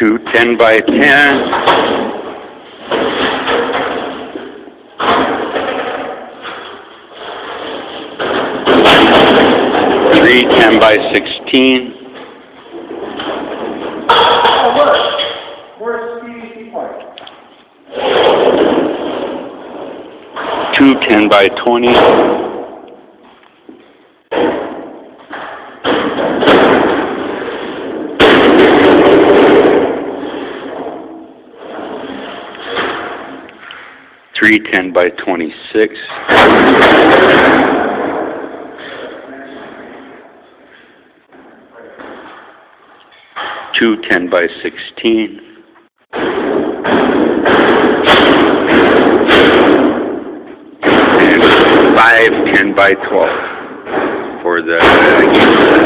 Two 10 by 10. Three 10 by 16. Two 10 by 20. Three 10 by 26. Two 10 by 16. And five 10 by 12 for the